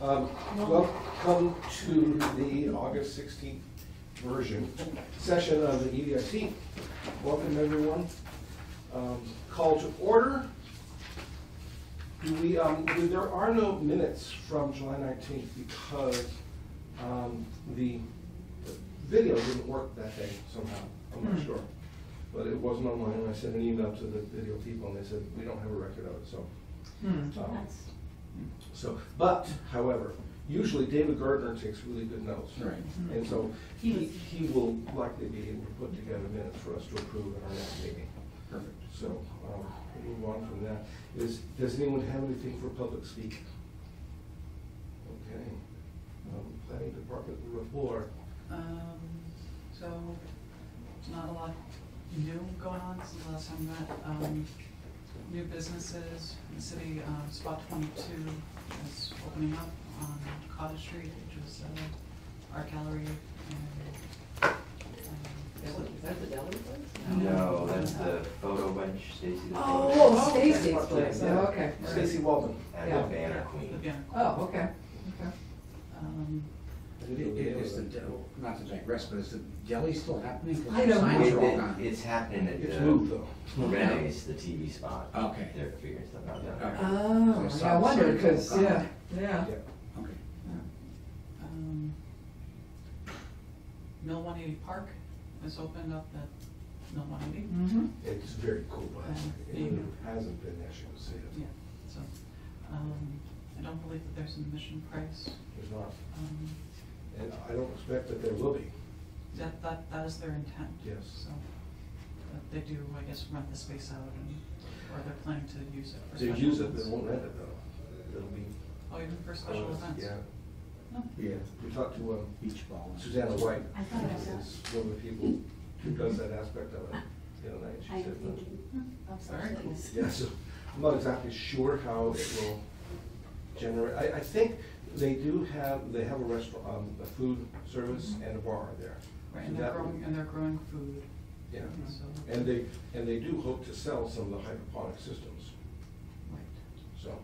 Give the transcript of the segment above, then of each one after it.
Welcome to the August 16th session of the EDIC. Welcome, everyone. Call to order. There are no minutes from July 19th because the video didn't work that day somehow. I'm not sure. But it wasn't online, and I sent an email to the video people, and they said, we don't have a record of it, so. However, usually David Gardner takes really good notes. Right. And so he will likely be able to put together minutes for us to approve at our next meeting. Perfect. So, we'll move on from that. Does anyone have anything for public speak? Okay. Planning Department report. So, not a lot new going on since the last time we met. New businesses in the city, Spot 22 is opening up on Cottage Street, which is art gallery. Is that the deli place? No, that's the photo bench, Stacy. Oh, Stacy's place. Oh, okay. Stacy Walton. And Yeah. the banner queen. Again. Oh, okay. Okay. Is the not to digress, but is the deli still happening? 'Cause I the don't signs are all It- gone. It's happening at It's moved though. Renee's, the TV spot. Okay. They're figuring stuff out down Okay. there. Oh, So yeah, I wondered, some- because, yeah. Yeah. Okay. Mill 180 Park is opened up at Mill 180. Mm-hmm. It's very cool, but it hasn't been as you can see it. Yeah, so, I don't believe that there's an admission price. There's not, Um, and I don't expect that there will be. That is their intent. Yes. So, but they do, I guess, rent the space out, or they're planning to use it for They special use it, events. they won't rent it though. It'll be. Oh, even for special events? Yeah. Oh. Yeah. We talked to Beach ball. Susanna White, I thought I saw. is one of the people who does that aspect of it the other night. She I'm said, thinking of Very cool. something. yeah, so I'm not exactly sure how it will generate. I think they have a restaurant, a food service and a bar there. Right, So and that would- they're growing food. Yeah, So, and they do hope to sell some of the hydroponic systems, right. so.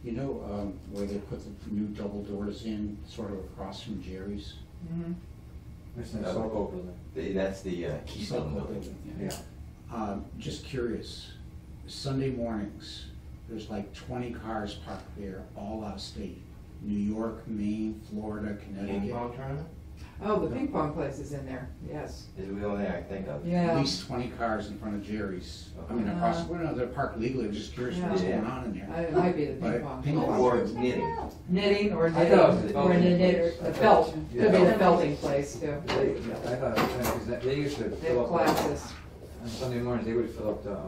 You know where they put the new double doors in, sort of across from Jerry's? Mm-hmm. That's the Keystone building. Yeah. Just curious, Sunday mornings, there's like 20 cars parked there, all out of state. New York, Maine, Florida, Ping Connecticut. pong tournament? Oh, the ping pong place is in there, yes. Is the only thing I can think of. At Yeah. least 20 cars in front of Jerry's. I mean, across, well, no, they're parked legally, I'm just curious what's Yeah. going on in there. It might be the But ping pong. ping pong- Or knitting. Knitting or I thought knitting, it was the or knitting, the felt, could be the Yeah. felting place too. I thought, because they used to They fill have up, classes. on Sunday mornings, they would fill up the,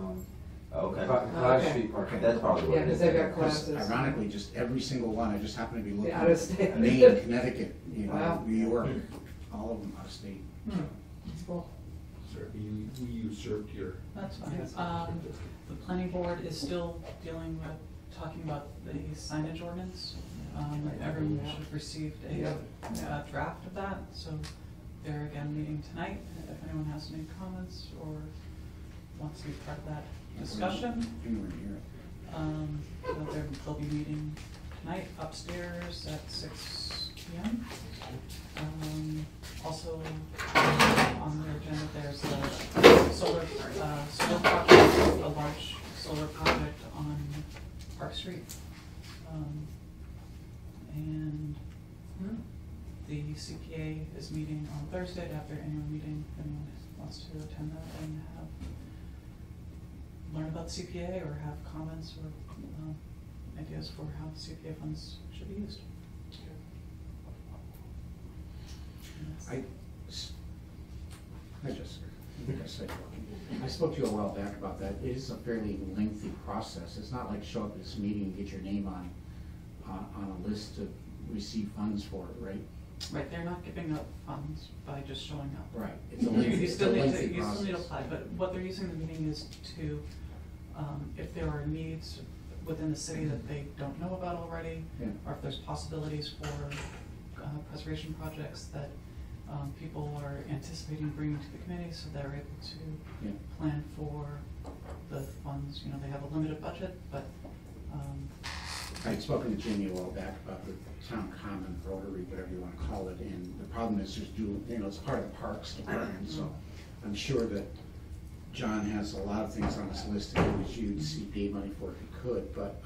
Okay. Cottage Okay. Street parking. That's probably what Yeah, it because is. they've got Because classes. ironically, just every single one, I just happen to be looking Yeah, out of at state. Maine, Connecticut, you know, Wow. New York, all of them out of state. Cool. Sir, you usurped your. That's fine. The planning board is still dealing with, talking about the signage ordinance. Everyone should have received a draft of that, so they're again meeting tonight. If anyone has any comments or wants to be part of that discussion, Anywhere near it. they'll be meeting tonight upstairs at 6 p.m. Also, on their agenda, there's a solar project, a large solar project on Park Street. And the CPA is meeting on Thursday to have their annual meeting. If anyone wants to attend that and learn about the CPA or have comments or ideas for how the CPA funds should be used. Hi Jessica. I think I said, I spoke to you a while back about that. It is a fairly lengthy process. It's not like show up at this meeting and get your name on a list to receive funds for it, right? Right, they're not giving up funds by just showing up. Right. It's a lengthy, You still need to lengthy process. apply, but what they're using the meeting is to, if there are needs within the city that they don't know about already, Yeah. or if there's possibilities for preservation projects that people are anticipating bringing to the committee, so they're able to plan for the funds. You know, they have a limited budget, but I'd spoken to Jamie a while back about the town common rotary, whatever you wanna call it, and the problem is there's it's part of the parks department, so I'm sure that John has a lot of things on his list that he would use CPA money for if he could, but,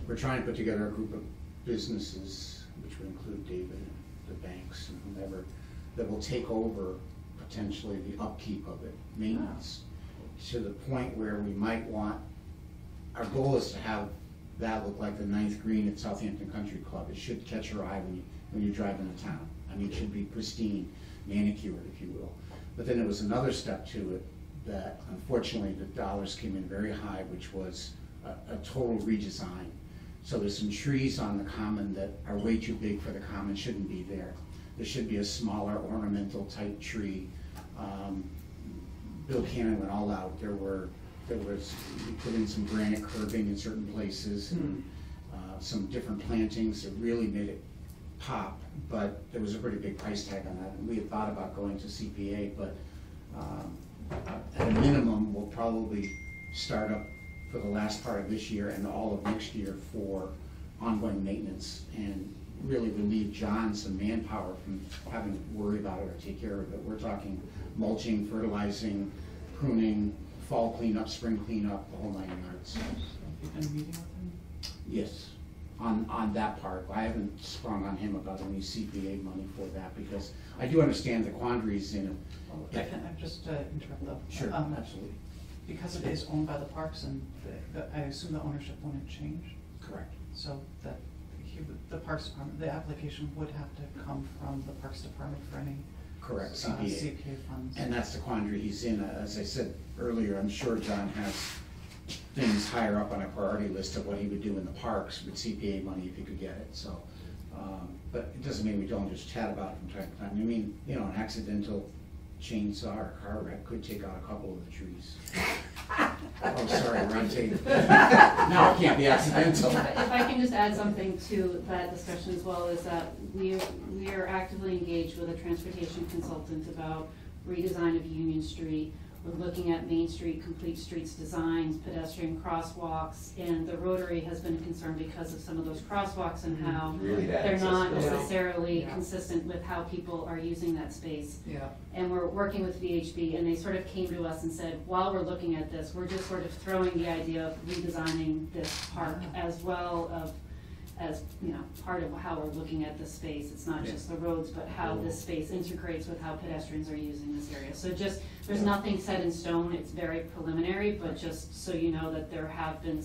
we're trying to put together a group of businesses, which would include David and the banks and whomever, that will take over potentially the upkeep of it, maintenance, to the point where we might want, our goal is to have that look like the 9th green at Southampton Country Club. It should catch your eye when you drive into town. I mean, it should be pristine, manicured, if you will. But then there was another step to it that unfortunately the dollars came in very high, which was a total redesign. So there's some trees on the common that are way too big for the common, shouldn't be there. There should be a smaller ornamental type tree. Bill Cannon went all out. We put in some granite curbing in certain places, and some different plantings that really made it pop, but there was a pretty big price tag on that. And we had thought about going to CPA, but at a minimum, we'll probably start up for the last part of this year and all of next year for ongoing maintenance, and really relieve John some manpower from having to worry about it or take care of it. We're talking mulching, fertilizing, pruning, fall cleanup, spring cleanup, the whole 9 yards. Have you been meeting with him? Yes, on that part. I haven't sprung on him about any CPA money for that, because I do understand the quandaries in it. Can I just interrupt though? Sure, absolutely. Because it is owned by the parks, and I assume the ownership wouldn't change, Correct. so that the Parks Department, the application would have to come from the Parks Department for any Correct, CPA funds. And that's the quandary he's in. As I said earlier, I'm sure John has things higher up on a priority list of what he would do in the parks with CPA money if he could get it, so. But it doesn't mean we don't just chat about it from time to time. I mean, an accidental chainsaw or car wreck could take out a couple of the trees. Oh, sorry, we're on tape. No, it can't be accidental. If I can just add something to that discussion as well, is that we are actively engaged with a transportation consultant about redesign of Union Street. We're looking at Main Street, complete streets designs, pedestrian crosswalks, and the Rotary has been a concern because of some of those crosswalks and how Really bad they're not accessibility. necessarily Yeah. consistent with how people are using that space. Yeah. And we're working with VHB, and they sort of came to us and said, while we're looking at this, we're just sort of throwing the idea of redesigning this park as well as part of how we're looking at this space. It's not just the roads, but how this space integrates with how pedestrians are using this area. So just, there's nothing set in stone, it's very preliminary, but just so you know that there have been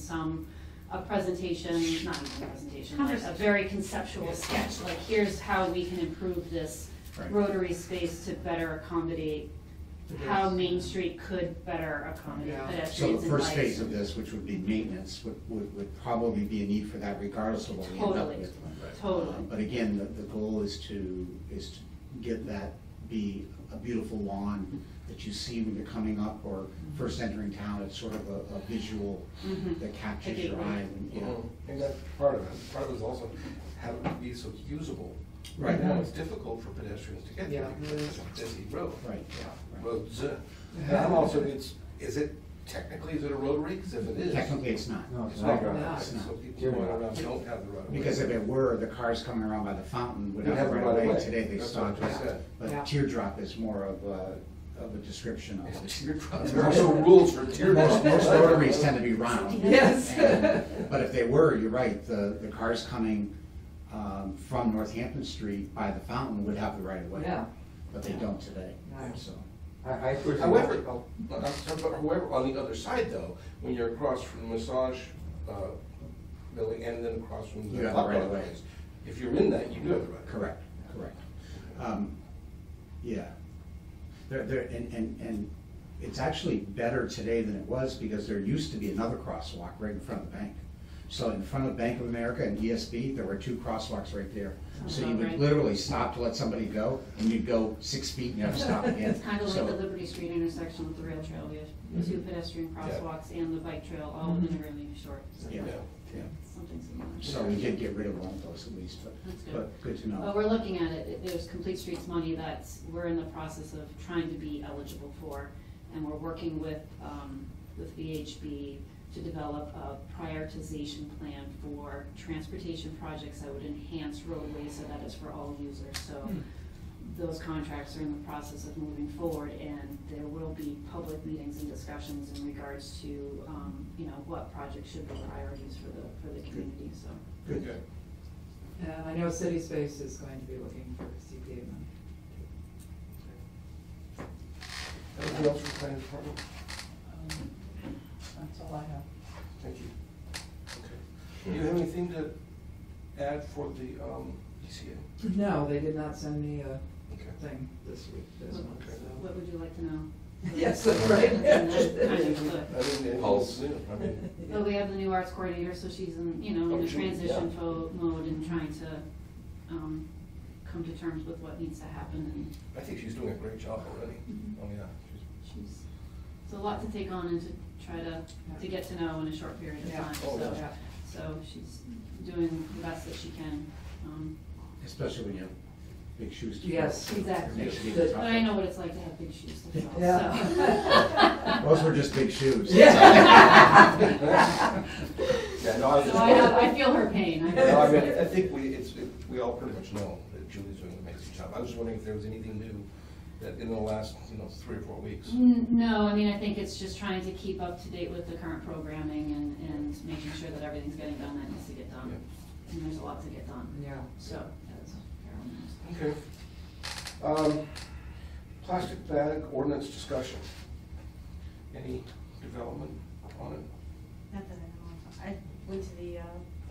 a presentation, not even a presentation, like a very conceptual sketch, like here's how we can improve this Right. Rotary space to better accommodate how Main Street could better accommodate Yeah. So pedestrians the and first bikes. phase of this, which would be maintenance, would probably be a need for that regardless of what we end up Totally. with. Totally. But again, the goal is to get that be a beautiful lawn that you see when you're coming up or first entering town. It's sort of a visual Mhm. that captures A your gateway. eye. And that's part of it. Part of it is also have it be so usable. Right. Now, it's difficult for pedestrians to get there Yeah. because it's a busy road. Right, yeah. Roads. And I'm also, is it technically, is it a rotary? Because if it is. Technically, it's not. No, it's It's not. not. Yeah. It's not. So people going around don't have the right of way. Because if it were, the cars coming around by the fountain would You'd have have right the right of away. way. Today they That's stop. what I said. But Yeah. teardrop is more of a description of it. Teardrops. There are no rules for teardrops. Most rotaries tend to be round. Yes. But if they were, you're right, the cars coming from Northampton Street by the fountain would have the right of way. Yeah. But they don't today, No. so. I personally. However, on the other side though, when you're across from the massage building and then across from You the have the hot right dog of way. place, if you're in that, you do have the right of way. Correct. Yeah. And it's actually better today than it was because there used to be another crosswalk right in front of the bank. So in front of Bank of America and ESB, there were 2 crosswalks right there. So you would Right. literally stop to let somebody go, and you'd go 6 feet and you have to stop again. It's kind of So- like the Liberty Street intersection with the rail trail. We have 2 pedestrian crosswalks and the bike trail, all within a really short. Yeah, Yeah. yeah. Something similar. So we did get rid of one of those at least, That's good. but good to Well, know. we're looking at it. There's Complete Streets money we're in the process of trying to be eligible for. And we're working with VHB to develop a prioritization plan for transportation projects that would enhance roadways so that it's for all users. So those contracts are in the process of moving forward, and there will be public meetings and discussions in regards to, you know, what projects should be priorities for the community, so. Good. And I know City Space is going to be looking for CPA money. Anything else from the planning department? That's all I have. Thank you. Okay. Do you have anything to add for the ECA? No, they did not send me a Okay. thing this week, this month, Okay. so. What would you like to know? Yes, that's right. And then kind of I put- mean, Pulse. new. I mean, Well, we have the new arts coordinator, so she's in, you know, in Oh, a she- transition yeah. mode and trying to, come to terms with what needs to happen, I think she's doing a great job already. Oh, yeah. and it's a lot to take on and to try to get to know in a short period of Yeah. time, Oh, so, yeah. so she's doing the best that she can, Especially when you have big shoes to fill. Yes. Exactly. Makes it even But but tougher. I know what it's like to have big shoes to fill, Yeah. so. Those were just big shoes. Yeah, no, So I feel her pain. No, I mean, I think we all pretty much know that Julie's doing an amazing job. I was just wondering if there was anything new that in the last, 3 or 4 weeks. No, I mean, I think it's just trying to keep up to date with the current programming and making sure that everything's getting done that needs to get done. And there's a lot to get done, Yeah. so that's fair. Okay. Plastic bag ordinance discussion. Any development on it? Not that I know of. I went to the,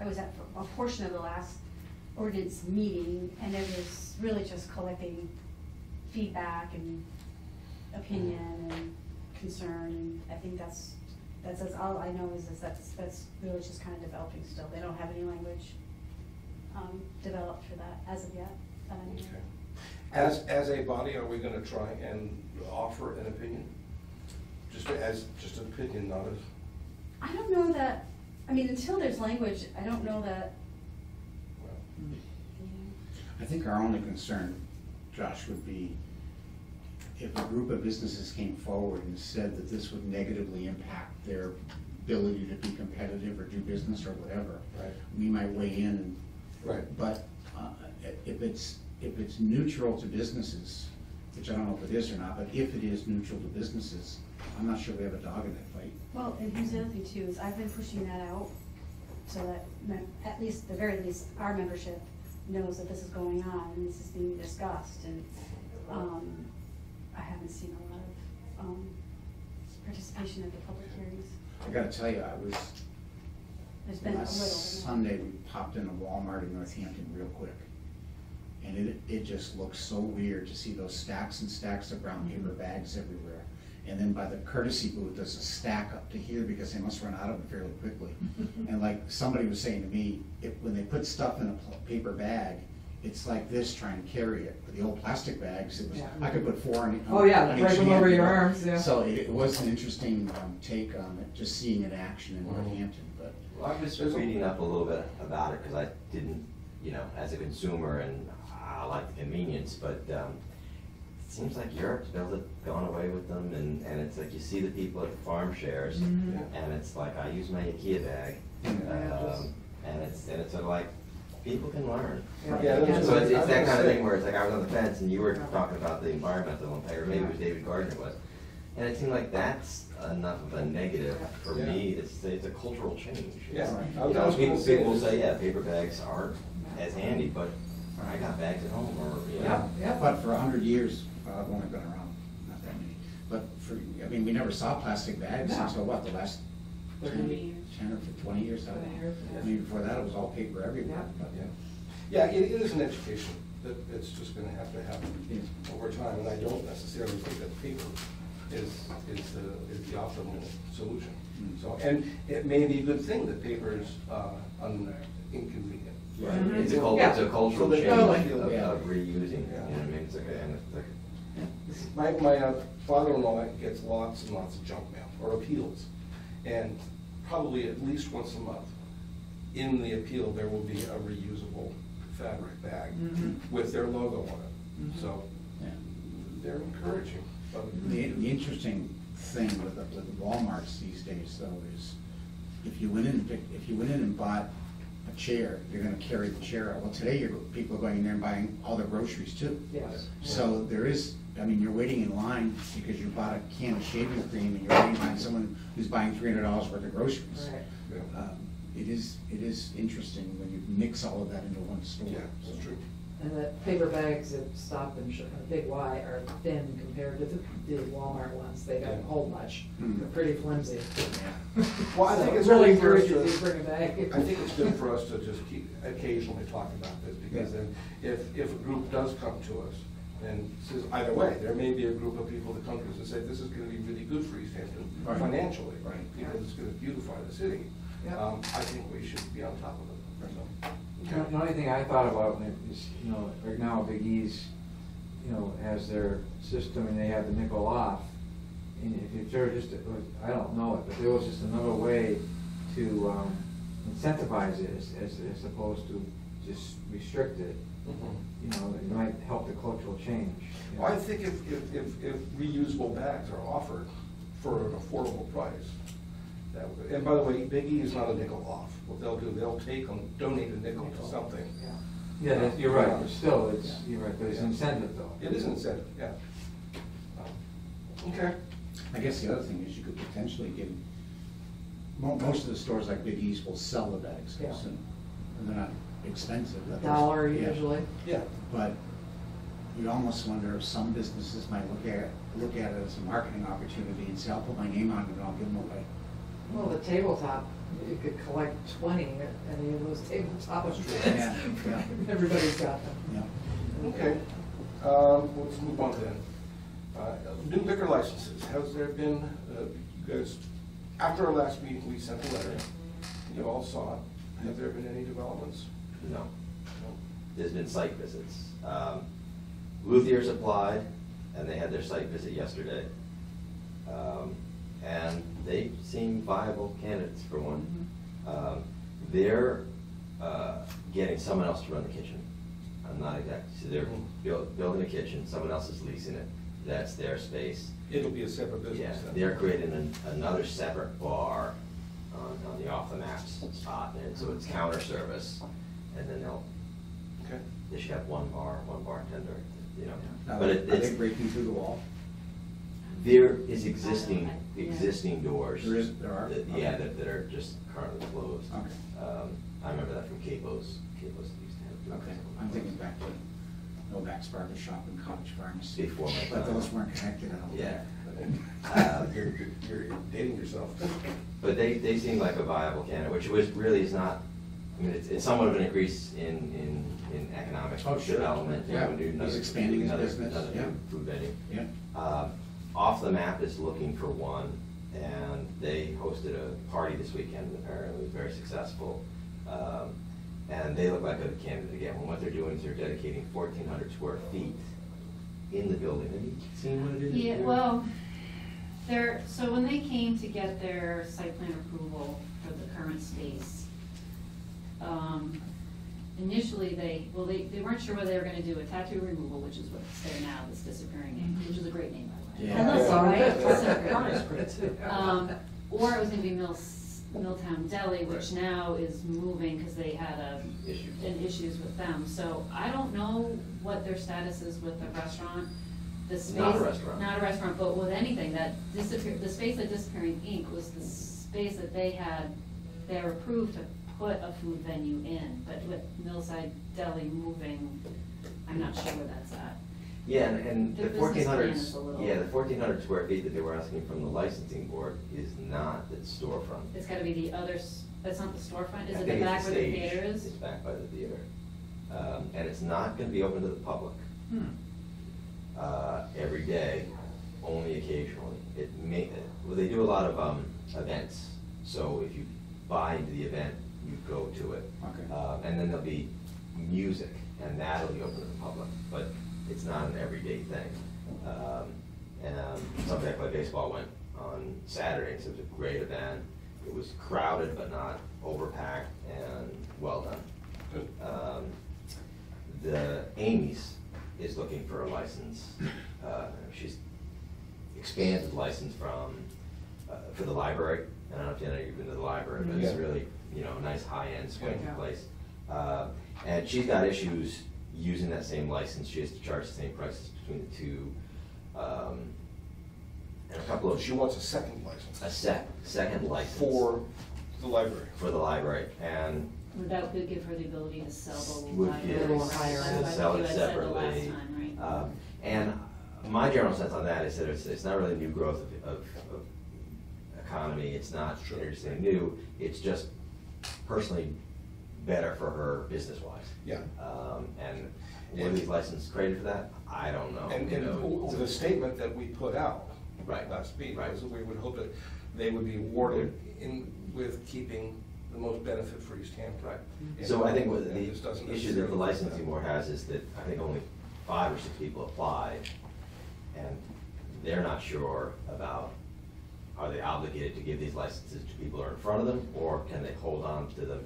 I was at a portion of the last ordinance meeting, and it was really just collecting feedback and opinion and concern, and I think that's all I know is that's really just kind of developing still. They don't have any language developed for that as of yet. Okay. As a body, are we gonna try and offer an opinion? Just an opinion, not as, I don't know that, I mean, until there's language, I don't know that, well, I think our only concern, Josh, would be if a group of businesses came forward and said that this would negatively impact their ability to be competitive or do business or whatever. right, We might weigh in and right. But if it's neutral to businesses, which I don't know if it is or not, but if it is neutral to businesses, I'm not sure we have a dog in that fight. well, and here's the other thing too, is I've been pushing that out so that at least, the very least, our membership knows that this is going on and this is being discussed, and I haven't seen a lot of participation at the public hearings. I gotta tell you, There's been a little. last Sunday, we popped into Walmart in Northampton real quick. And it just looks so weird to see those stacks and stacks of brown paper bags everywhere. And then by the courtesy booth, there's a stack up to here because they must run out of them fairly quickly. And like somebody was saying to me, when they put stuff in a paper bag, it's like this trying to carry it. But the old plastic bags, it was, Yeah. I could put 4 on Oh, yeah, on each break them hand, over you your know. arms, yeah. So it was an interesting take on it, just seeing it in action in Northampton, but. Well, I was reading up a little bit about it, because I didn't, as a consumer, and I like the convenience, but it seems like Europe's gone away with them, and it's like you see the people at the farm shares, Mhm. and it's like, I use my IKEA bag, and it's sort of like, people can learn. Yeah, that's So what it's I was that kind gonna of say. thing where it's like, I was on the fence, and you were talking about the environmental impact, or maybe it was David Gardner was. And it seemed like that's enough of a negative for Yeah. me, it's a cultural change. Yeah. You I was know, gonna people say will this. say, yeah, paper bags aren't as handy, but I got bags at home, or, Yeah, but for 100 years, I've only been around, not that many, but we never saw plastic bags No. until what, the last 30 years. 10 or 20 years? I don't know. I mean, before that, it was all paper everywhere. Yeah. but, Yeah, it is an education that it's just gonna have to happen Yeah. over time, and I don't necessarily think that paper is the optimal solution. So, and it may be a good thing that paper is inconvenient. Right. Mhm. It's a So cultural they change feel of like- reusing, you Yeah. know what I mean? It's like, and it's like, My father-in-law gets lots and lots of junk mail, or appeals, and probably at least once a month, in the appeal, there will be a reusable fabric bag Mhm. with their logo on it. So Yeah. they're encouraging. But The interesting thing with the Walmarts these days, though, is if you went in and bought a chair, you're gonna carry the chair out. Well, today, people are going in there and buying all their groceries too. Yes. So there is, I mean, you're waiting in line because you bought a can of shaving cream and you're waiting behind someone who's buying $300 worth of groceries. Right. Yeah. It is interesting when you mix all of that into one store. Yeah, that's true. And the paper bags at Stop and Shop, Big Y, are thin compared to the Walmart ones. They don't hold much. Mm. They're pretty flimsy. Well, I So think it it's really really for us encourages you to, to bring a bag. I think it's good for us to just keep occasionally talking about this, because then if a group does come to us and says, either way, there may be a group of people that come to us and say, this is gonna be really good for East Hampton Right. financially, Right. because it's gonna beautify the city. Yep. I think we should be on top of it. So, The only thing I thought about is, right now Big E's, has their system and they have the nickel off. And if there just, I don't know it, but there was just another way to incentivize it as opposed to just restrict it. It might help the cultural change. Well, I think if reusable bags are offered for an affordable price, and by the way, Big E is not a nickel off. What they'll do, they'll donate a nickel to something. Yeah, you're right, but still, you're right, but it's incentive though. It is an incentive, yeah. Okay. I guess the other thing is you could potentially get, most of the stores like Big E's will sell the bags, I Yeah. assume. And they're not expensive. $1 Yeah. usually. Yeah. But you almost wonder if some businesses might look at it as a marketing opportunity and say, I'll put my name on it and I'll give them away. Well, the tabletop, you could collect 20 at any of those tabletop events. Yeah, yeah. Everybody's got them. Yeah. Okay. Let's move on then. New liquor licenses. Has there been, you guys, after our last meeting, we sent a letter. You all saw it. Have there been any developments? No. No? There's been site visits. Luthier's applied, and they had their site visit yesterday. And they seem viable candidates for one. They're getting someone else to run the kitchen. I'm not exactly, so they're building a kitchen, someone else is leasing it, that's their space. It'll be a separate Yeah, business then? they're creating another separate bar on the off the maps spot, and so it's counter service, and then Okay. they should have one bartender, Now, But are it's, they breaking through the wall? there is existing doors. There are? Yeah, Okay. that are just currently closed. Okay. I remember that from Capo's used to have. Okay, I'm thinking back to Novak's Barber Shop and Cottage Pharmacy. Before my But time. those weren't connected, I don't think. Yeah. You're dating yourself. But they seem like a viable candidate, which really is not, I mean, it's somewhat of an increase in economic Oh, sure. development. Yeah, When you do he's expanding his another- business, another yeah. food venue. Yeah. Off the Map is looking for one, and they hosted a party this weekend, and apparently it was very successful. And they look like a candidate again. And what they're doing is they're dedicating 1,400 square feet in the building. Have you seen what it is? Yeah, well, so when they came to get their site plan approval for the current space, initially they weren't sure whether they were gonna do a tattoo removal, which is what's there now, this disappearing ink, which is a great name, by the way. Yeah. I know, right? It's a great- Or it was gonna be Milltown Deli, which now is moving because they had issues with them. So I don't know what their status is with the restaurant. The space. Not a restaurant. Not a restaurant, but with anything that the space at Disappearing Ink was the space that they were approved to put a food venue in. But with Millside Deli moving, I'm not sure where that's at. Yeah, and Their the business plan 1,400, is a little- yeah, the 1,400 square feet that they were asking from the licensing board is not the storefront. It's gotta be the other, that's not the storefront, is I it think the back it's where the stage. theater is? It's back by the theater. And it's not gonna be open to the public every day, only occasionally. They do a lot of events, so if you buy into the event, you go to it. Okay. And then there'll be music, and that'll be open to the public, but it's not an everyday thing. And somebody I play baseball went on Saturday, so it was a great event. It was crowded but not overpacked and well done. The Amy's is looking for a license. She's expanded the license for the library. I don't know if walked in or you've been to the library, but it's Yeah. really, you know, a nice high-end swanky Yeah. place. And she's got issues using that same license. She has to charge the same prices between the two. And a couple of, She wants a second license second license. for the library. For the library, and That would give her the ability to sell the would library. give, little higher end. sell You it had said the last separately. time, right? And my general sense on that is that it's not really new growth of economy, it's not Sure. interesting new, it's just personally better for her business-wise. Yeah. And were these licenses created for that? I don't know. And you know. the statement that we put out Right. last week Right. was that we would hope that they would be awarded with keeping the most benefit for East Hampton. Right. And- So I think what and this the doesn't issue that the necessarily- licensing board has is that I think only 5 or 6 people applied, and they're not sure about, are they obligated to give these licenses to people who are in front of them, or can they hold on to them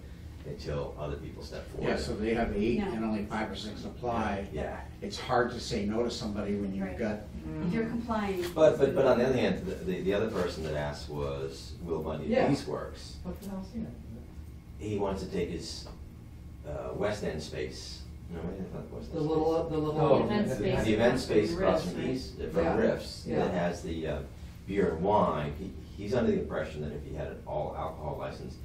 until other people step forward? Yeah, so they have 8 No. and only 5 or 6 apply. Yeah. It's hard to say no to somebody when you've Right. got, If you're complying. But on the other hand, the other person that asked was Will Bundy Yeah. at Eastworks. What the hell's here? He wants to take his West End space, no, wait, I thought West End The space. little. Oh, Event space. The event space across Riffs, from right? East, Yeah. from Riffs, Yeah. that has the beer and wine. He's under the impression that if he had an all alcohol license,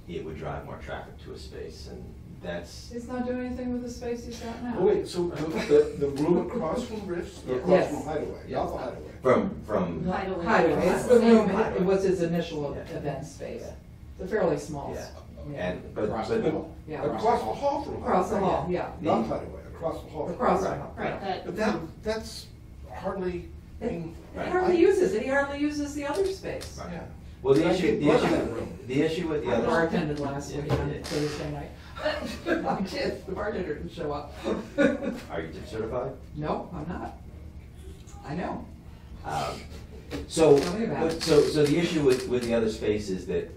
it would drive more traffic to a space, and that's, He's not doing anything with the space he's got now. Oh, wait, so the room across from Riffs, or across Yes. from Hideaway, not the Hideaway? from, Hideaway. Hideaway, it's the room, Hideaway. it was his initial Yeah. event space. Yeah. It's a fairly small. yeah, Yeah. and, but, Across the but, hall. Yeah. Across the hall from Hideaway. Across the hall, yeah. Not Hideaway, across the hall. from Across the Hideaway. hall. Right, that, But that's hardly, I mean. He hardly uses it, he hardly uses the other space. Right. Yeah. well, I can't blood that room. the issue with the I other. bartended last Yeah, week on yeah. Thursday night. I did, the bartender didn't show up. Are you certified? No, I'm not. I know. So, Tell me about it. so the issue with the other space is that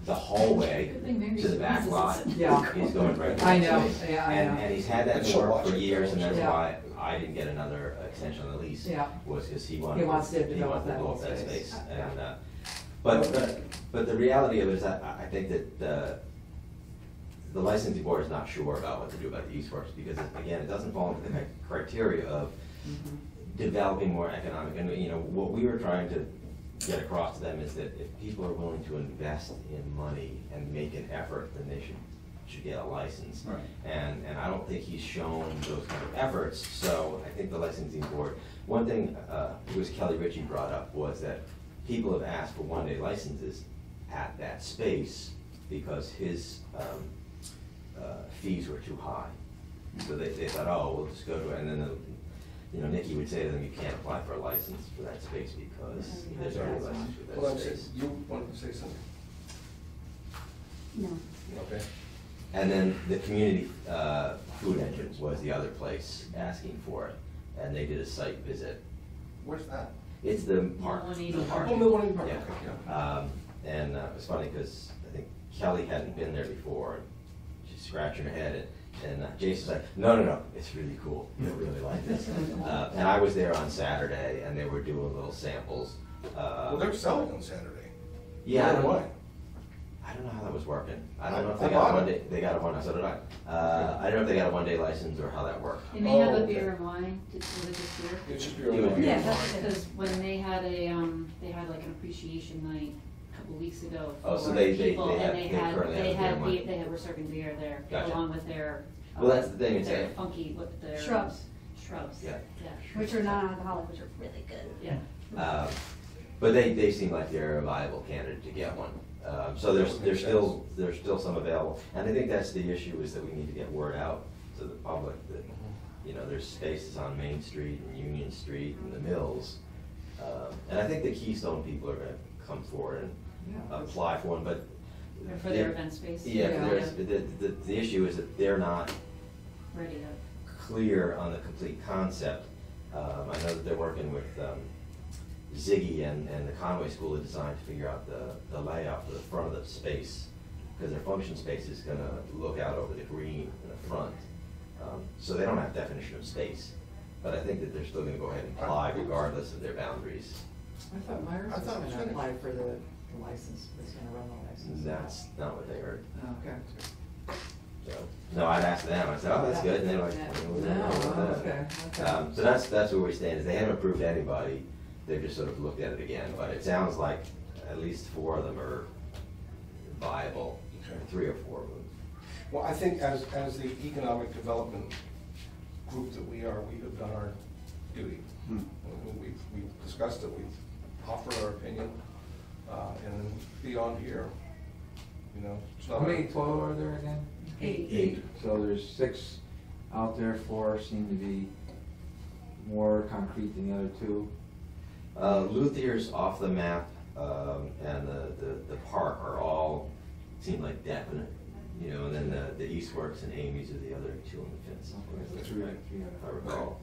the hallway Good thing Mary to the back Sue lot uses it. Yeah. is going right to I that know, space. yeah, I And know. he's had that And she'll work watch for it, years, and that's Yeah. why I didn't get another extension on the lease. Yeah. Was because he wanted. He wants to he develop wanted that whole space. space. Yeah. And, but the reality of it is that I think that the licensing board is not sure about what to do about the Eastworks, because again, it doesn't fall into the criteria of developing more economic, and you know, what we were trying to get across to them is that if people are willing to invest in money and make an effort, then they should get a license. Right. And I don't think he's shown those kind of efforts, so I think the licensing board, one thing, it was Kelly Ritchie brought up, was that people have asked for one-day licenses at that space because his fees were too high. So they thought, oh, we'll just go to it, and then you know, Nikki would say to them, you can't apply for a license for that space because there's already a license for Well, that that's it. space. You wanted to say something? No. Okay. And then the community food engine was the other place asking for it, and they did a site visit. Where's that? It's the park. 180 the park. Oh, Milwaukee Park, Yeah. okay, yeah. And it was funny because I think Kelly hadn't been there before, and she's scratching her head, and Jason's like, no, it's really cool, you'll really like this. And I was there on Saturday, and they were doing little samples. Well, they're selling on Saturday. Yeah, I don't Why? know. I don't know how that was working. I don't know if I they got a bought one it. day, they got a one, so did I. I don't know if they got a one-day license or how that worked. They may have Oh, a okay. beer and wine, was it just beer? It's just It pure would wine. be Yeah, fine. that's it. Because when they had like an appreciation night a couple weeks ago Oh, so for they people, have- and they currently have beer and wine. they were serving beer there, Gotcha. along with their. Well, that's the thing, it's Their a- funky, what their. Shrubs. Shrubs. Yeah. Which are non-alcoholic, which are really good. Yeah. But they seem like they're a viable candidate to get one. So there's still some available. And I think that's the issue, is that we need to get word out to the public that, you know, there's spaces on Main Street and Union Street and the Mills. And I think the Keystone people are gonna come forward and Yeah. apply for one, but. Or for their event space. Yeah, Yeah. the issue is that they're not Ready to. clear on the complete concept. I know that they're working with Ziggy and the Conway School of Design to figure out the layout for the front of the space, because their function space is gonna look out over the green in the front. So they don't have definition of space, but I think that they're still gonna go ahead and apply regardless of their boundaries. I thought Myers I was thought it was gonna finished. apply for the the license, was gonna run the license. That's not what they heard. Okay. So, no, I'd asked them, I said, oh, that's good, and they were like, Yeah. "Well, we're not doing No, that." okay. So that's where we stand, is they haven't approved anybody, they've just sort of looked at it again, but it sounds like at least 4 of them are viable, Okay. 3 or 4 of them. Well, I think as the economic development group that we are, we have done our duty. Hmm. We've discussed it, we've offered our opinion, and then beyond here, you know. it's not How many like- total are there again? 8. So there's 6 out there, 4 seem to be more concrete than the other 2. Luthier's off the map, and the park are all, seem like definite, you know, and then the Eastworks and Amy's are the other 2 on the fence. That's right. If I recall.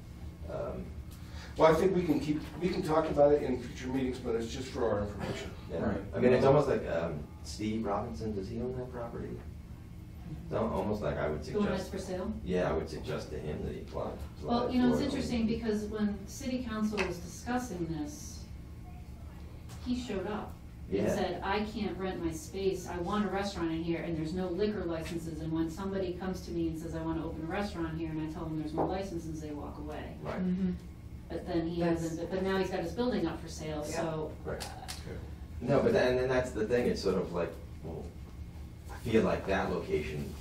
Well, I think we can talk about it in future meetings, but it's just for our information. Yeah. Right. I mean, it's almost like, Steve Robinson, does he own that property? It's almost like I would The one that's suggest, for sale? yeah, I would suggest to him that he apply. Well, you know, it's interesting because when city council was discussing this, he showed up and Yeah. said, I can't rent my space, I want a restaurant in here, and there's no liquor licenses, and when somebody comes to me and says, I wanna open a restaurant here, and I tell them there's no licenses, they walk away. Right, Mm-hmm. But then he That's- hasn't, but now he's got his building up for sale, so. right. No, but then, and that's the thing, it's sort of like, well, I feel like that location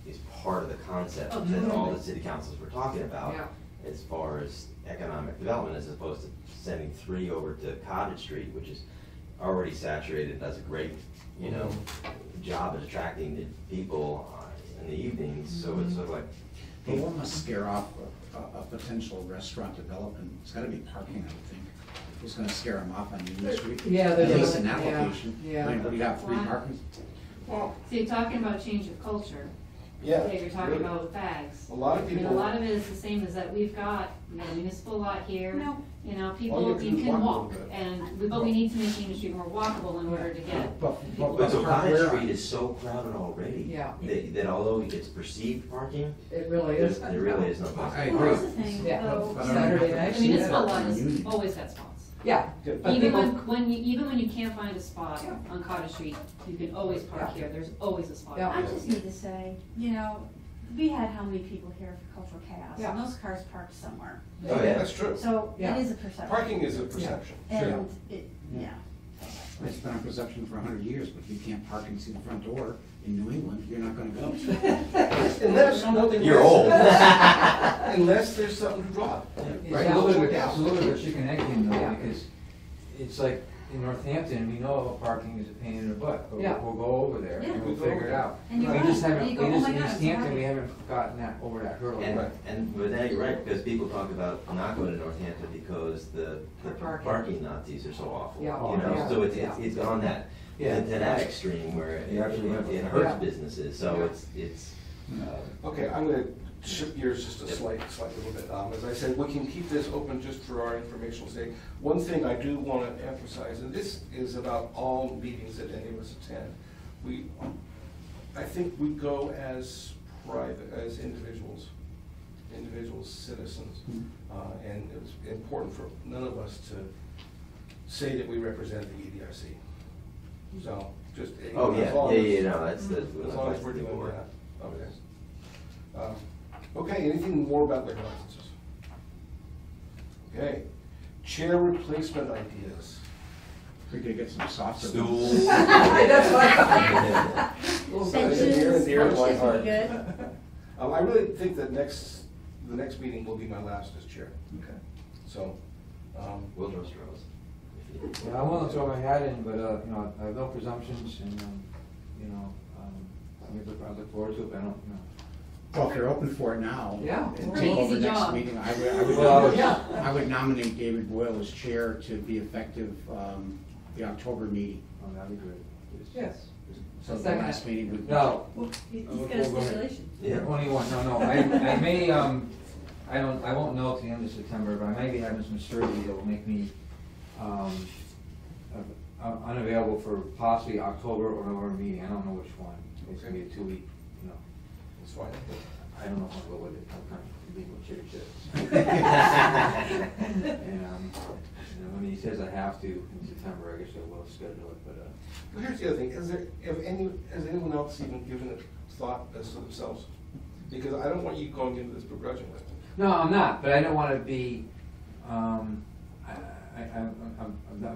is part of the concept Oh, that all totally. the city councils were talking about. Yeah. As far as economic development, as opposed to sending 3 over to Cottage Street, which is already saturated, and does a great, you know, job at attracting the people in the evenings, so it's sort of like. But what must scare off a potential restaurant development? It's gotta be parking, I would think. What's gonna scare them off on Union Street? Yeah, At there's least a- in that yeah, location. yeah. I mean, we have 3 Why? parking. Well, So you're talking about change of culture, yeah. that you're talking really. about with bags. A lot of I mean, people. a lot of it is the same as that we got a municipal lot here. No. You know, All you people, have to do you is can walk a walk, little bit. but we need to make Union Street more walkable in order to get. But But so park Cottage where Street on? is so crowded already. Yeah. That although it's perceived parking, It really there is. really is no I parking. Well, here's agree. the thing, Yeah. though. But I don't Saturday have night, to The see municipal that lot on has Union. always got spots. Yeah. but Even people- when you can't find a spot on Cottage Street, you can always park Yeah. here, there's always a spot. Yeah. I just need to say, you know, we had how many people here for Cultural Chaos, Yeah. and those cars parked somewhere. Oh, yeah. That's true. So it Yeah. is a perception. Parking is a perception. And it, yeah. It's been a perception for 100 years, but if you can't park and see the front door in New England, you're not gonna go. Unless, You're old. unless there's something to drop. It's Right. a little bit, it's a little bit of a chicken egg thing though, Yeah. because it's like in Northampton, we know parking is a pain in the butt, but Yeah. we'll go over there and Yeah. we'll figure it out. And you're We right. just haven't, And we you go, just, "Oh my in God, East it's Hampton, hard." we haven't gotten that, over that hurdle. But then you're right, because people talk about not going to Northampton because the Parking. parking Nazis are so awful. Yeah. You know, Yeah. so it's gone that, Yeah. to that extreme where You're absolutely right. it hurts Yeah. businesses, so Yeah. it's, Okay, I'm gonna shift gears just a slight little bit. As I said, we can keep this open just for our informational sake. One thing I do wanna emphasize, and this is about all meetings that any of us attend, I think we go as as individuals, citizens. And it was important for none of us to say that we represent the EDRC. So, just. oh, as long as- yeah, no, that's the. As long as we're doing that, okay. Okay, anything more about liquor licenses? Okay, chair replacement ideas. We could get some softer. Stools. That's what I thought. Benches, Near and dear to my benches heart. would be good. I really think that the next meeting will be my last as chair, Okay. so, We'll roast Rose. Yeah, I want to throw my hat in, but, you know, I have no presumptions and, you know, I look forward to it, but I don't, you know. Well, if you're open for it now. Yeah. And Pretty take over easy next job. meeting, Well, yeah. I would nominate David Boyle as chair to be effective, the October meeting. Oh, that'd be great. Yes. So the Second. last meeting would. No, Well, he's got a We'll go ahead. stipulation. Yeah. only one, no, I may, I won't know till the end of September, but I may be having some surgery that will make me, unavailable for possibly October or November meeting, I don't know which one. It's gonna be a 2-week, you know. it's fine. I don't know if I'll go with it, I'm kind of legal chit chat. And when he says I have to in September, I guess I will schedule it, but, Well, here's the other thing, has anyone else even given it thought as to themselves? Because I don't want you going into this begrudgingly. no, I'm not, but I don't wanna be, I've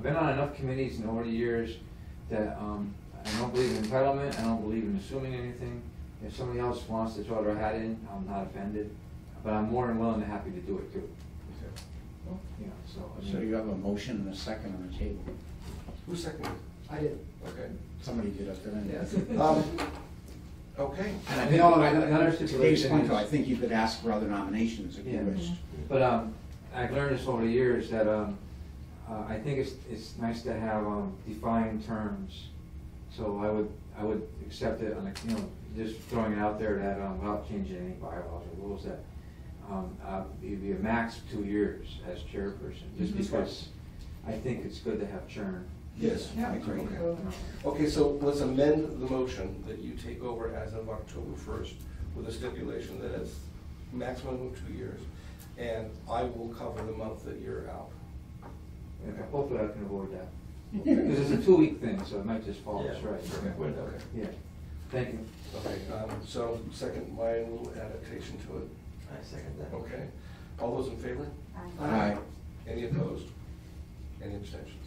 been on enough committees in over the years that, I don't believe in entitlement, I don't believe in assuming anything. If somebody else wants to throw their hat in, I'm not offended, but I'm more than willing and happy to do it too. You know, so, I So mean, you have a motion and a second on the table. Who seconded? I did, Okay. Somebody did up there. yes. Okay. And I think, No, to another Dave's situation point, is- though, I think you could ask for other nominations if you Yeah. wished. but, I've learned this over the years that, I think it's nice to have, defined terms. So I would accept it on a, you know, just throwing it out there that, without changing any bylaws or rules, that, it'd be a max of 2 years as chairperson, just because I think it's good to have churn. Yes. Yeah. I agree. Okay. Okay, so let's amend the motion that you take over as of October 1st with a stipulation that it's maximum of 2 years, and I will cover the month that you're out. And hopefully I can avoid that. Because it's a 2-week thing, so it might just fall Yeah, just right. perfect window. Okay. Yeah, thank you. Okay, so second, my little adaptation to it. I second that. Okay. All those in favor? Aye. Any opposed? Any abstentions?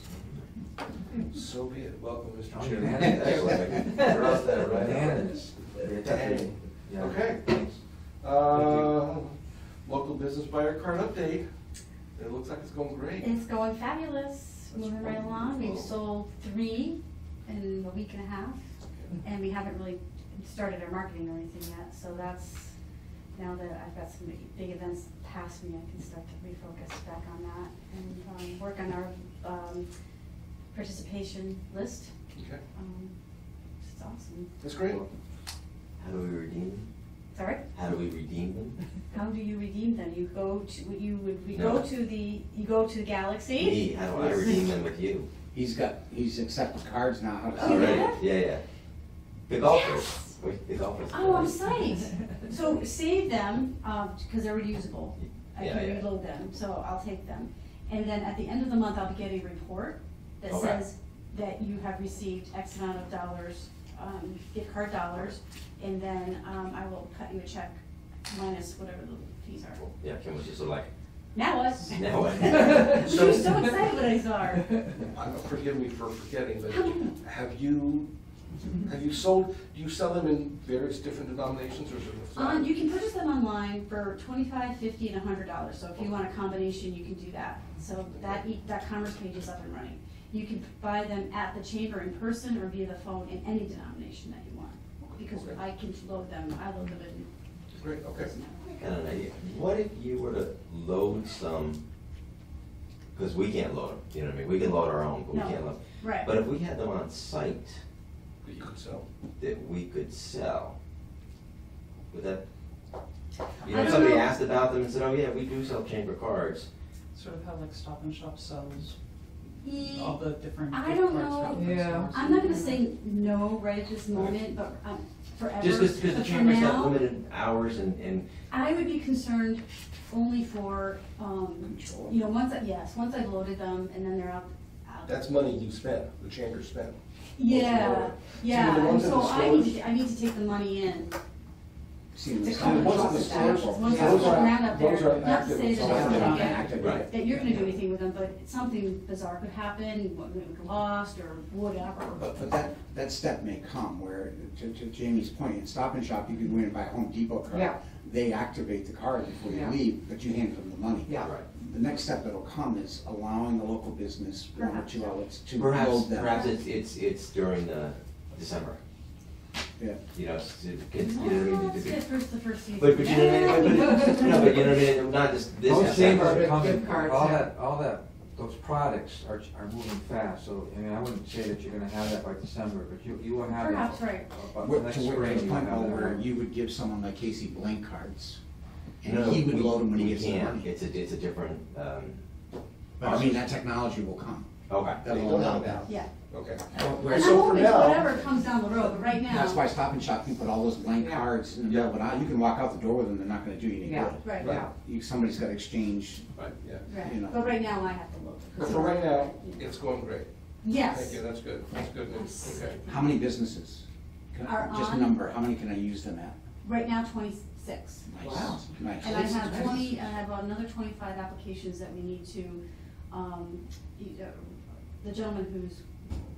So be it. Welcome, Mr. Oh, Chairman. unanimous. Cross that right out. Unanimous. Dang. Yeah. Okay. Thanks. Local business buyer card update. It looks like it's going great. It's going fabulous, moving right along. We've sold 3 in a week and a half, and we haven't really started our marketing or anything yet, so that's, now that I've got some big events past me, I can start to refocus back on that and work on our participation list. Okay, It's awesome. that's great. How do we redeem them? Sorry? How do we redeem them? How do you redeem them? You go to, we No. go to the Galaxy. Me, how do I redeem them with you? He's accepted cards now. How does Oh, he- yeah? Yeah, yeah. The golfers. Wait, the golfers. Oh, I'm psyched. So save them, because they're reusable. I Yeah, can yeah. reload them, so I'll take them. And then at the end of the month, I'll be getting a report that Okay. says that you have received X amount of dollars, gift card dollars, and then I will cut you a check minus whatever the fees are. Yeah, Kim was just like, Now what? now what? She was so excited when I saw her. Forgive me for forgetting, but have you sold, do you sell them in various different denominations, or is it a flat? You can purchase them online for $25, $50, and $100. So if you want a combination, you can do that. So that commerce page is up and running. You can buy them at the chamber in person or via the phone in any denomination that you want. Because I can load them, I load them in. Great, okay. I got an idea. What if you were to load some, because we can't load them, you know what I mean? We can load our own, but we No. can't load. Right. But if we had them on site That you could sell. that we could sell, would that, you I know, if don't somebody know. asked about them and said, oh yeah, we do sell chamber cards. Sort of how like Stop and Shop sells all Ye- the different I gift don't cards know. for different Yeah. stores. I'm not gonna say no right at this moment, but forever. Just because the But for chambers have now, limited hours and, I would be concerned only for, Control. you know, once I've loaded them and then they're out. That's money you spent, the chamber spent. Yeah, See, yeah, the and ones in so the I need stores- to, I need to take the money in. See, To the come and ones talk in the with that, stores, once those I are- round up there, those are not to active, say so that they're I'm not gonna active, get, right. that you're gonna do anything with them, but something bizarre could happen, what, maybe we lost or whatever. But that step may come where, to Jamie's point, in Stop and Shop, you can go in and buy a Home Depot card. Yeah. They activate the card before you Yeah. leave, but you hand them the money. Yeah. right. The next step that'll come is allowing the local business, 1 or Perhaps. 2 outlets to Perhaps, load them. perhaps it's during December, Yeah. you know, you know what I mean? Let's get first the first season. But you know what I mean? No, but you know what I mean? Not just this. Those chambers are Gift coming, cards, all yeah. that, those products are moving fast, so, I mean, I wouldn't say that you're gonna have that by December, but you will have it. Perhaps, right. But next To spring, the you point have that. where you would give someone like Casey blank cards, and No, he would load them when he we gets the can't. money. It's a different, But I mean, that technology will come. Okay. So you don't have it now? Yeah. Okay. And I'm So for open to now, whatever comes down the road, but right now. That's why Stop and Shop can put all those blank Yeah. cards in the middle, but you can walk out the door with them, they're not gonna do you any Yeah. good. Right, Right. Somebody's gotta exchange, right, yeah. you know. right, but right now I have to look. But for right now, it's going great. Yes. Thank you, that's good, that's good news, okay. How many businesses? Are Just a on? number, how many can I use them at? Right now, 26. Nice. Wow. Nice. And I have 20, I have another 25 applications that we need to, the gentleman who's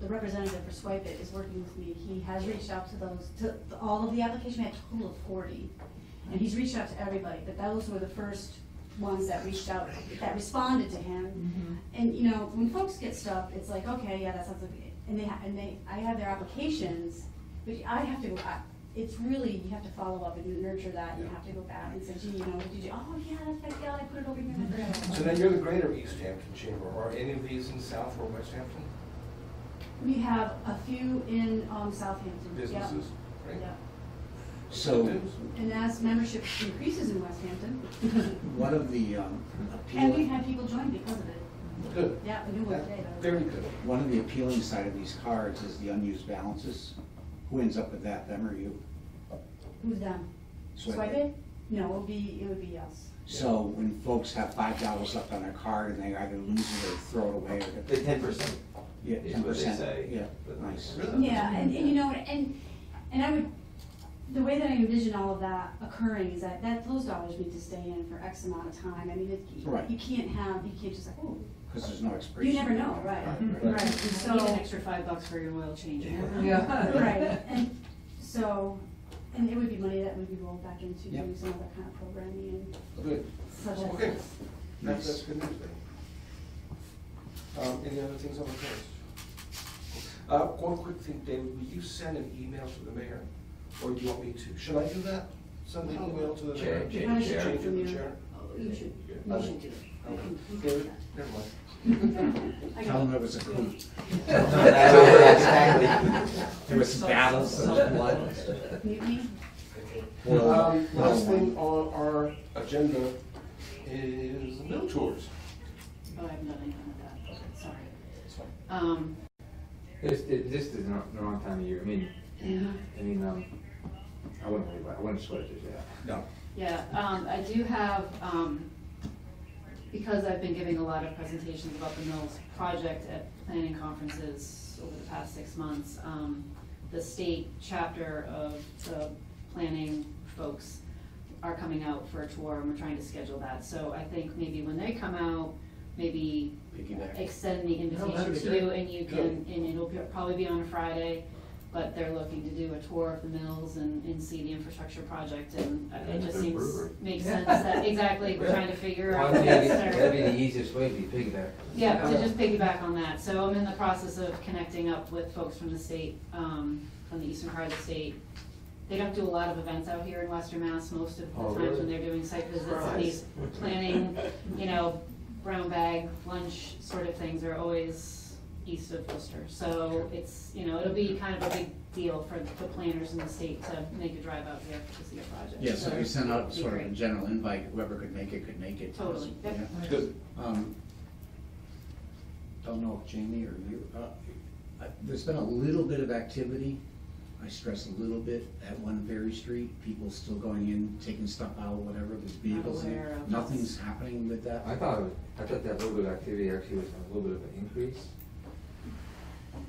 the representative for Swipe It is working with me. He has reached out to those, to all of the applications. We had a total of 40. And he's reached out to everybody, but those were the first ones that reached out, that responded to him. And, you know, when folks get stuff, it's like, okay, yeah, that sounds like, I have their applications, but I have to, it's really, you have to follow up and nurture that, and you have to go back and say, gee, you know, did you, oh, yeah, that's right, yeah, I put it over here, and I forgot. So then you're the greater East Hampton Chamber, are any of these in South or West Hampton? We have a few in Southampton. Yeah. Businesses, right? Yeah. So, Good news. And as membership increases in West Hampton, one of the and we've appealing, had people join because of it. Good. Yeah, a new one today, though. Very good. one of the appealing side of these cards is the unused balances. Who ends up with that, them or you? Who's them? Swipe It? No, it would be us. So when folks have $5 left on their card and they either lose it or throw it away or The 10%. yeah, is 10%. what they say. Yeah, But- nice. Really? Yeah, and you know, and I would, the way that I envision all of that occurring is that those dollars need to stay in for X amount of time. I mean, Right. you can't just like, oh, Because there's no expiration. you never know, right? Right, Right, right. and So need an so, extra $5 for your oil change. Yeah. right, and so, and it would be money that would be rolled back into Yep. doing some other kind of programming and Good. such as Okay. this. That's good news then. Any other things on the list? One quick thing, David, will you send an email to the mayor, or do you want me to? Should I do that? Send an email to the mayor? Chair, I should chair. change Change it to from chair? Oh, you should do it. Okay. David, never mind. I Tell got them it. it was a coup. Exactly. There was some battles of blood. Mutiny? Last thing on our agenda is the mill tours. Oh, I haven't done anything with that, sorry. That's fine. This is the wrong time of year, I wouldn't sweat it just yet. No. Yeah, I do have, because I've been giving a lot of presentations about the Mills project at planning conferences over the past 6 months, the state chapter of the planning folks are coming out for a tour, and we're trying to schedule that. So I think maybe when they come out, maybe Piggyback. extend the invitation that'd be to you, great. and you Good. can, and it'll probably be on a Friday, but they're looking to do a tour of the mills and see the infrastructure project, and it just Another seems, brewery. makes sense that, exactly, we're trying to figure Well, out. that'd be the easiest way to be piggyback. Yeah, to just piggyback on that, so I'm in the process of connecting up with folks from the state, from the eastern part of the state. They don't do a lot of events out here in Western Mass, most of the Oh, times really? when they're doing site visits, and Surprise. these planning, brown bag lunch sort of things are always east of Worcester. So it's, it'll be kind of a big deal for the planners in the state to make a drive out here to see a project. Yeah, so we sent out it'd be sort of a great. general invite, whoever could make it, could make it. Totally, yep. Yeah. Good. Don't know if Jamie or you, there's been a little bit of activity, I stress a little bit, at One Ferry Street, people still going in, taking stuff out, whatever, there's vehicles in. aware of Nothing's happening with that? I thought that little bit of activity actually was a little bit of an increase.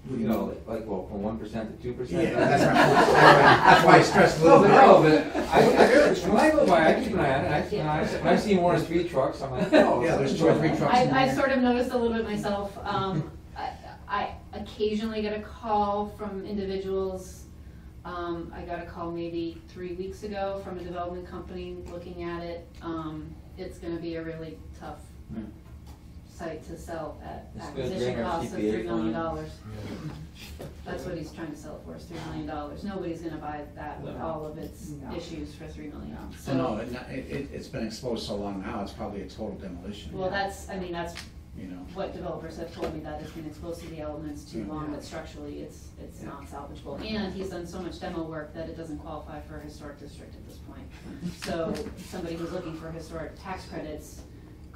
From 1% to 2%. Yeah, that's right. That's why I stressed a little bit. No, but when I go by, I keep an eye on it, when I see more than 3 trucks, I'm like, oh. Yeah, there's 2 or 3 trucks in I there. sort of noticed a little bit myself. I occasionally get a call from individuals. I got a call maybe 3 weeks ago from a development company looking at it. It's gonna be a really tough Yeah. site to sell at It's gonna acquisition drain our cost of CPA $3 million. fund. That's what he's trying to sell it for, is $3 million. Nobody's gonna buy that with all of its issues for $3 million. So no, it's been exposed so long now, it's probably a total demolition. Well, that's You know, what developers have told me, that it's been exposed to the elements too long, that structurally it's Yeah. not salvageable. And he's done so much demo work that it doesn't qualify for a historic district at this point. So somebody who's looking for historic tax credits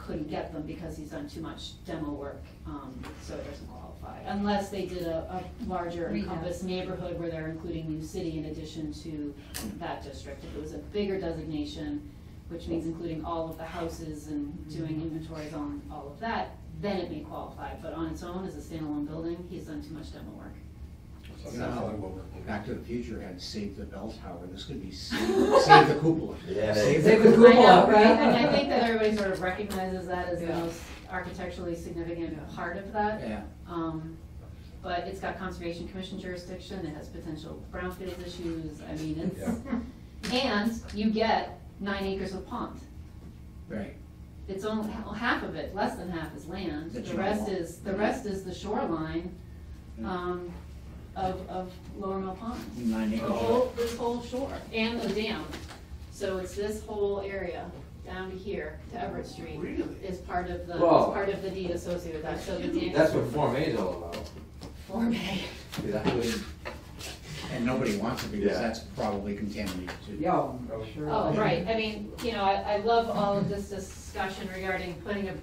couldn't get them because he's done too much demo work, so it doesn't qualify. Unless they did a larger Rehab. encompass neighborhood where they're including New City in addition to that district. If it was a bigger designation, which means including all of the houses and doing inventories on all of that, then it may qualify. But on its own, as a standalone building, he's done too much demo work. So that's how it will work. Back to the Future had Save the Bell Tower, this could be Save the Cupola. Yeah. Save Save the the Cupola. I know, Cupola, right? right? And I think that everybody sort of recognizes that as the Yeah. most architecturally significant part of that. Yeah, But it's got Conservation Commission jurisdiction, it has potential brownfield issues, I mean, it's, and you get 9 acres of pond. right. It's only, half of it, less than half is land, That the you rest know. is, the rest is the shoreline, of Lower Mill Pond. 9 acres. This whole shore, and the dam. So it's this whole area down to here, to Everett Street. Really? Is part of the, Whoa. is part of the deed associated with that, so the dam. That's what Form A is all about. Form A. And nobody wants it because Yeah. that's probably contaminated too. Yeah, sure. Oh, right, I mean, you know, I love all of this discussion regarding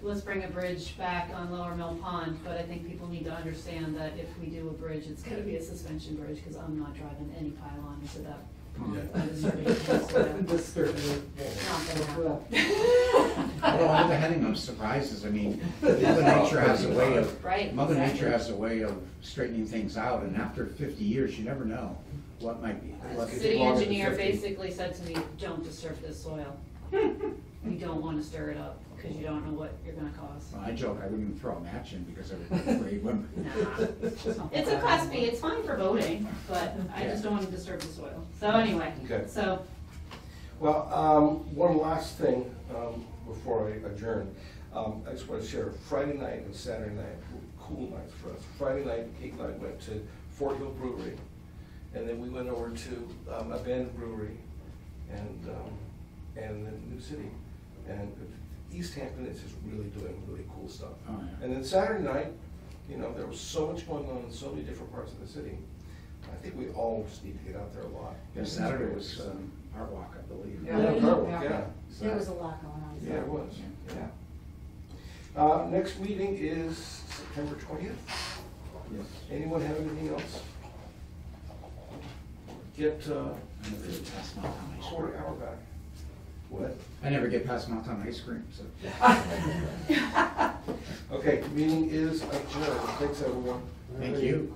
let's bring a bridge back on Lower Mill Pond, but I think people need to understand that if we do a bridge, it's gonna be a suspension bridge, because I'm not driving any pylon into that pond. Yeah. I'm disturbing it. It's not Disturbing. gonna happen. Although on the other hand, I'm surprised is, I mean, Mother Nature has a way of, Right, Mother exactly. Nature has a way of straightening things out, and after 50 years, you never know what might be. The what- city longer than engineer 50. basically said to me, don't disturb this soil. You don't wanna stir it up, because you don't know what you're gonna cause. Well, I joke, I wouldn't even throw a match in because everybody's afraid women. Nah. It's a Class B, it's fine for voting, but I just don't wanna disturb the soil. So anyway, Okay. so, Well, one last thing before I adjourn. I just want to share, Friday night and Saturday night were cool nights for us. Friday night, Kate and I went to Fort Hill Brewery, and then we went over to Abandoned Brewery and then New City. And East Hampton is just really doing really cool stuff. Oh, yeah. And then Saturday night, you know, there was so much going on in so many different parts of the city. I think we all just need to get out there a lot. Yeah, Saturday was Art Walk, I believe. Yeah. Yeah. There was a lot going on. Yeah, it was, Yeah. yeah. Next meeting is September 20th. Yes. Anyone have anything else? Get I never get past Mountain Ice cream. quarter hour back. What? I never get past Mountain Ice cream, so. Okay, meeting is adjourned. Thanks, everyone. Thank you.